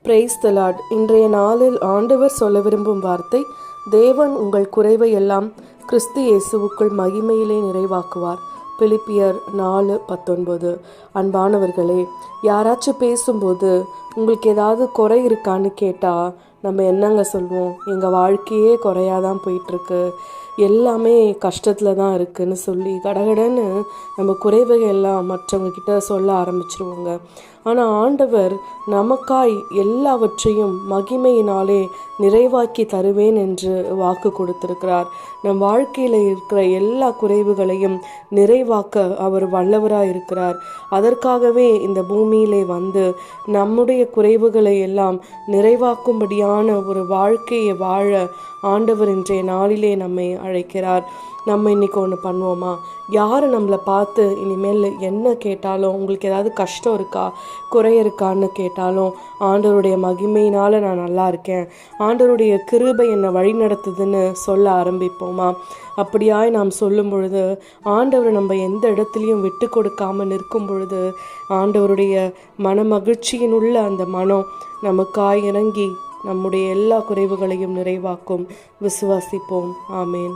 Praise the Lord. இன்றைய நாளில் ஆண்டவர் சொல்ல விரும்பும் வார்த்தை, தேவன் உங்கள் குறைவை எல்லாம் கிறிஸ்து இயேசுவுக்குள் மகிமையிலே நிறைவாக்குவார். பிலிப்பியர் 4:19. அன்பானவர்களே, யாராச்சும் பேசும்போது உங்களுக்கு ஏதாவது குறை இருக்கான்னு கேட்டால் நம்ம என்னங்க சொல்வோம்? எங்கள் வாழ்க்கையே குறையாதான் போயிட்டுருக்கு, எல்லாமே கஷ்டத்தில் தான் இருக்குதுன்னு சொல்லி கடகடன்னு நம்ம குறைவைகள் எல்லாம் மற்றவங்க கிட்ட சொல்ல ஆரம்பிச்சிருவோங்க. ஆனால் ஆண்டவர் நமக்காய் எல்லாவற்றையும் மகிமையினாலே நிறைவாக்கி தருவேன் என்று வாக்கு கொடுத்திருக்கிறார். நம் வாழ்க்கையில் இருக்கிற எல்லா குறைவுகளையும் நிறைவாக்க அவர் வல்லவராக இருக்கிறார். அதற்காகவே இந்த பூமியிலே வந்து நம்முடைய குறைவுகளை எல்லாம் நிறைவாக்கும்படியான ஒரு வாழ்க்கையை வாழ ஆண்டவர் இன்றைய நாளிலே நம்மை அழைக்கிறார். நம்ம இன்னைக்கு ஒன்று பண்ணுவோமா? யார் நம்மளை பார்த்து இனிமேல் என்ன கேட்டாலும், உங்களுக்கு ஏதாவது கஷ்டம் இருக்கா, குறை இருக்கான்னு கேட்டாலும், ஆண்டவருடைய மகிமையினால் நான் நல்லா இருக்கேன், ஆண்டவருடைய கிருபை என்னை வழி நடத்துதுன்னு சொல்ல ஆரம்பிப்போமா? அப்படியாய் நாம் சொல்லும் பொழுது, ஆண்டவர் நம்ம எந்த இடத்துலையும் விட்டு கொடுக்காமல் நிற்கும் பொழுது, ஆண்டவருடைய மன மகிழ்ச்சியினுள்ள அந்த மனம் நமக்காய் இறங்கி நம்முடைய எல்லா குறைவுகளையும் நிறைவாக்கும். விசுவாசிப்போம். ஆமேன்.